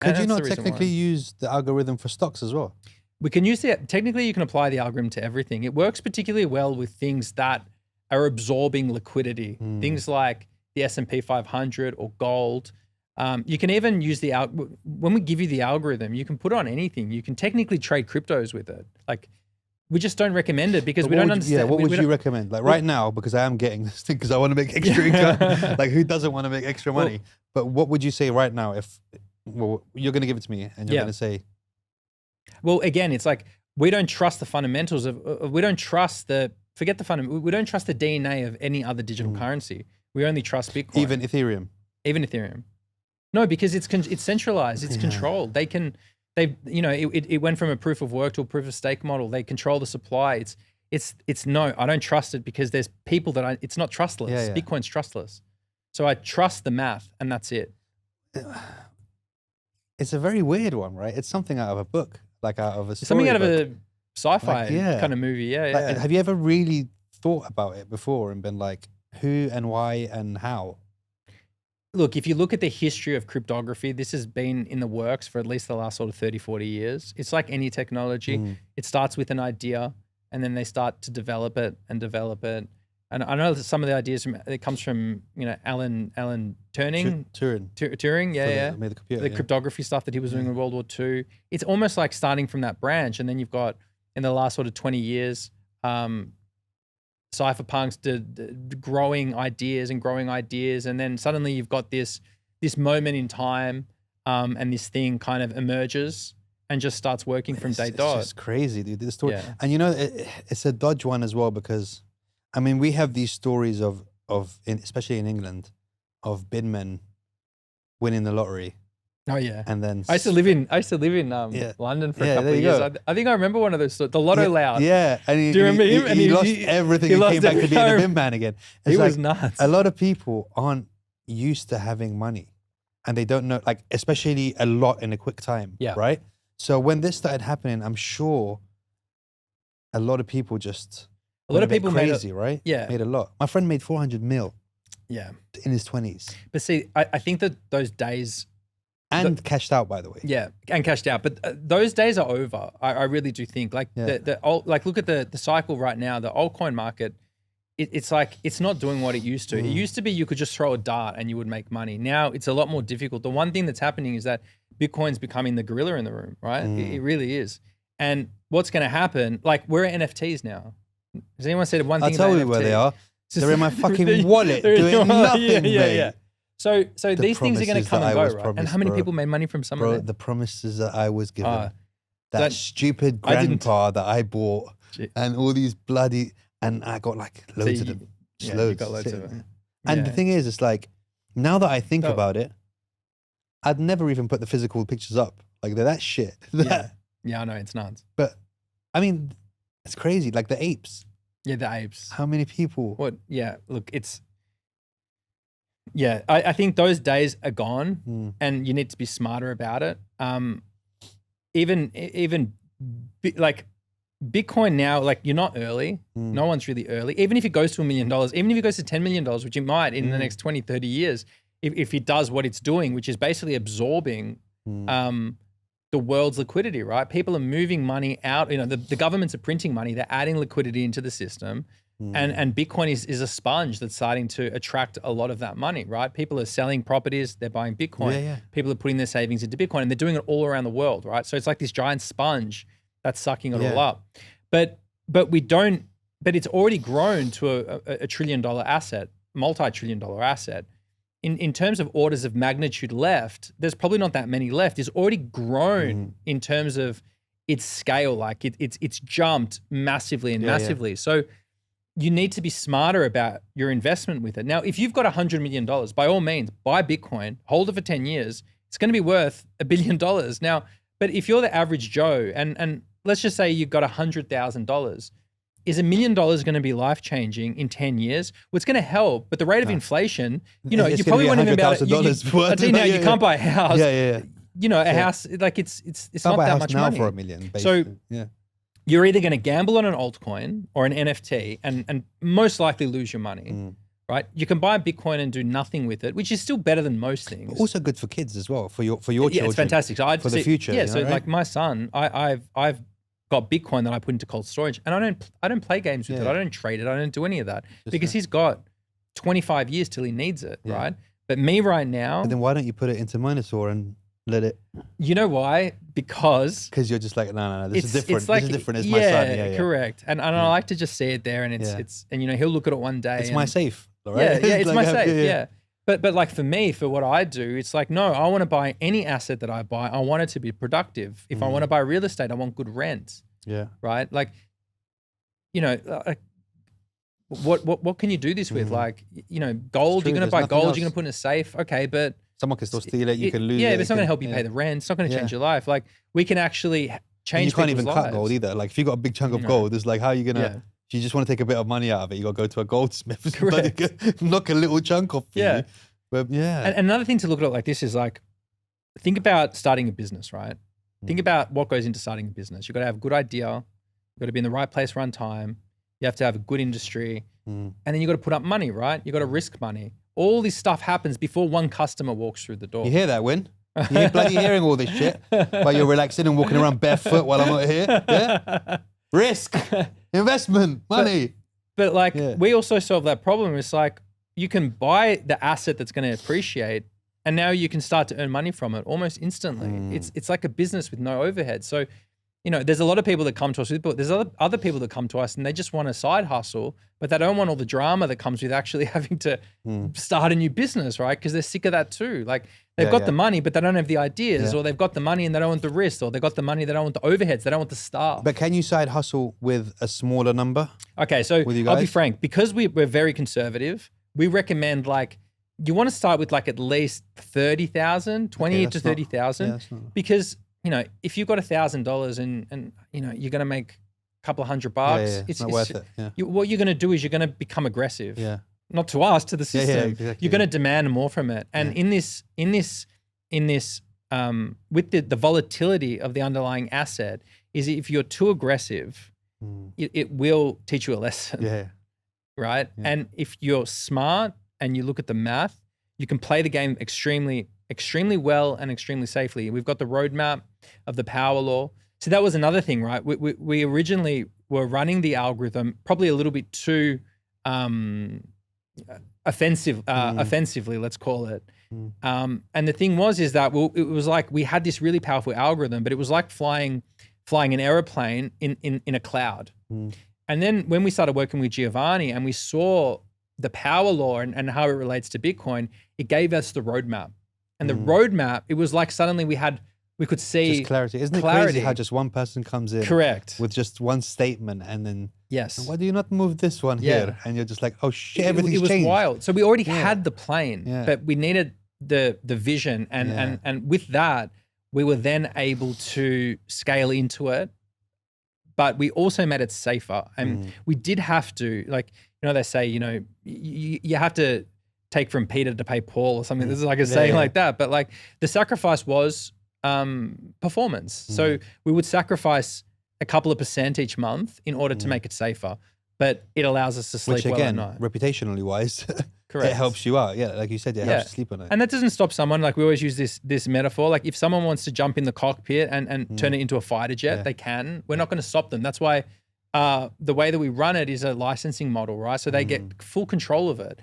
Could you that's not the reason technically why. use the algorithm for stocks as well? We can use it. Technically, you can apply the algorithm to everything. It works particularly well with things that are absorbing liquidity. Things like the S&P 500 or gold. You can even use when we give you the algorithm, you can put it on anything. You can technically trade cryptos with it. Like, we just don't recommend it because we don't understand. Yeah, what would you recommend? Like right now, because I am getting this thing because I want to make extra income. Like who doesn't want to make extra money? But what would you say right now if, well, you're going to give it to me and you're going to say. Well, again, it's like, we don't trust the fundamentals we don't trust forget the fundamental, we don't trust the DNA of any other digital currency. We only trust Bitcoin. Even Ethereum? Even Ethereum. No, because it's centralized, it's controlled. It went from a proof of work to a proof of stake model. They control the supply. No, I don't trust it because there's people it's not trustless. Yeah. Bitcoin's trustless. So I trust the math and that's it. It's a very weird one, right? It's something out of a book, like out of a story. Something out of book. a sci-fi kind of movie. Yeah, Like, have you ever really thought about it before and been like, who and why and how? Look, if you look at the history of cryptography, this has been in the works for at least the last sort of 30, 40 years. It's like any technology. It starts with an idea and then they start to develop it. And I know that some of the ideas it comes from, Alan Turing. Turing, Made the computer, the cryptography stuff that he was doing in World War II. It's almost like starting from that branch. And then you've got, in the last sort of 20 years, cypherpunks growing ideas. And then suddenly you've got this moment in time and this thing kind of emerges and just starts working from day dot. It's just crazy, dude. This story. Yeah. And it's a dodge one as well because, I mean, we have these stories especially in England, of bidmen winning the lottery. Oh yeah. And then I used to live in London for a couple of years. I think I remember one of those stories, the Lotto Loud. Yeah. And do you remember him? And he lost everything and came back to being a bin man again. He was nuts. A lot of people aren't used to having money and they don't know, like, especially a lot in a quick time. Yeah. Right? So when this started happening, I'm sure a lot of people made crazy, right? Yeah. Made a lot. My friend made 400 mil. Yeah. In his 20s. But see, I think that those days. And cashed out, by the way. Yeah, and cashed out. But those days are over. I really do think. Like, look at the cycle right now, the altcoin market. It's like, it's not doing what it used to. It used to be you could just throw a dart and you would make money. Now it's a lot more difficult. The one thing that's happening is that Bitcoin's becoming the gorilla in the room, right? It really is. And what's going to happen, like, we're at NFTs now. Has anyone said one thing I'll tell you where they are. They're in my fucking wallet doing nothing, mate. So these things are going to come and go, right? And how many people made money from some of them? The promises that I was given. That stupid grandpa that I bought and all these bloody, and I got like loads of them. Yeah, loads. You got loads of them. And the thing is, it's like, now that I think about it, I'd never even put the physical pictures up. Like, they're that shit. Yeah, I know, it's nuts. But, I mean, it's crazy. Like the apes. Yeah, the apes. How many people? What? Yeah, look, it's... Yeah, I think those days are gone and you need to be smarter about it. Even like Bitcoin now, like, you're not early. No one's really early. Even if it goes to $1 million, even if it goes to $10 million, which it might in the next 20, 30 years, if it does what it's doing, which is basically absorbing the world's liquidity, right? People are moving money out. The governments are printing money. They're adding liquidity into the system. And Bitcoin is a sponge that's starting to attract a lot of that money, right? People are selling properties, they're buying Bitcoin. Yeah. People are putting their savings into Bitcoin and they're doing it all around the world, right? So it's like this giant sponge that's sucking it all up. But it's already grown to a $1 trillion asset, multi-trillion dollar asset. In terms of orders of magnitude left, there's probably not that many left. It's already grown in terms of its scale. Like it's jumped massively and massively. So you need to be smarter about your investment with it. Now, if you've got $100 million, by all means, buy Bitcoin, hold it for 10 years. It's going to be worth $1 billion. Now, but if you're the average Joe and let's just say you've got $100,000, is $1 million going to be life-changing in 10 years? Well, it's going to help, but the rate of inflation, you probably won't even be able to, you can't buy a house. A house, like it's not that much money. For $1 million, basically. So you're either going to gamble on an altcoin or an NFT and most likely lose your money, right? You can buy Bitcoin and do nothing with it, which is still better than most things. Also good for kids as well, for your children. Yeah, it's fantastic. So for the future. Yeah, you know, so right? like my son, I've got Bitcoin that I put into cold storage, and I don't play games with it. I don't trade it. I don't do any of that because he's got 25 years till he needs it, right? But me right now. And then why don't you put it into Minotaur and let it? You know why? Because you're just like, no, this is different. It's like, this is different. It's my son. Yeah, correct. And I like to just see it there, and it's and he'll look at it one day. It's my safe, right? Yeah, it's like, my safe. Yeah. But like for me, for what I do, it's like, no, I want to buy any asset that I buy. I want it to be productive. If I want to buy real estate, I want good rent. Yeah. Right. Like, what can you do this with? Like, gold, you're going to buy gold, you're going to put in a safe. Okay. But someone can still steal it. You can lose it. Yeah. But it's not going to help you pay the rent. It's not going to change your life. Like we can actually change. You can't even lives. cut gold either. Like if you got a big chunk of gold, it's like, how are you going to, if you just want to take a bit of money out of it, you got to go to a goldsmith. Knock a little chunk off. Yeah. But And another thing to look at it like this is like, think about starting a business, right? Think about what goes into starting a business. You've got to have a good idea. You've got to be in the right place, run time. You have to have a good industry. And then you've got to put up money, right? You've got to risk money. All this stuff happens before one customer walks through the door. You hear that, Win? You're bloody hearing all this shit while you're relaxing and walking around barefoot while I'm not here. Yeah? Risk, investment, money. But like, we also solve that problem. It's like, you can buy the asset that's going to appreciate, and now you can start to earn money from it almost instantly. It's like a business with no overhead. So, there's a lot of people that come to us, but there's other people that come to us and they just want a side hustle, but they don't want all the drama that comes with actually having to start a new business, right? Because they're sick of that too. Like they've got the money, but they don't have the ideas, or they've got the money and they don't want the risk, or they've got the money, they don't want the overheads, they don't want the staff. But can you side hustle with a smaller number? Okay, so I'll be frank, because we're very conservative, we recommend like, you want to start with like at least 30,000, 20 to 30,000, because if you've got $1,000 and you're going to make a couple of $100, it's not worth it. Yeah. What you're going to do is you're going to become aggressive. Yeah. Not to us, to the system. Exactly, you're going to demand more from it. And in this, with the volatility of the underlying asset, is if you're too aggressive, it will teach you a lesson. Yeah. Right. Yeah. And if you're smart and you look at the math, you can play the game extremely well and extremely safely. We've got the roadmap of the power law. So that was another thing, right? We originally were running the algorithm probably a little bit too offensively, let's call it. And the thing is that it was like we had this really powerful algorithm, but it was like flying an airplane in a cloud. And then when we started working with Giovanni and we saw the power law and how it relates to Bitcoin, it gave us the roadmap. And the roadmap, it was like suddenly we could see just clarity. Isn't it crazy how just one person comes in with just one statement and then why do you not move this one here? And you're just like, oh shit, everything's changed. It was wild. So we already had the plane, but we needed the vision and with that, we were then able to scale into it. But we also made it safer. And we did have to, like, they say, you have to take from Peter to pay Paul or something. This is like a saying like that. But like the sacrifice was performance. So we would sacrifice a couple of % each month in order to make it safer. But it allows us to sleep well at night. Reputationally wise, correct, it helps you out. Yeah, like you said, it helps you sleep at night. And that doesn't stop someone. Like we always use this metaphor. Like if someone wants to jump in the cockpit and turn it into a fighter jet, they can. We're not going to stop them. That's why the way that we run it is a licensing model, right? So they get full control of it.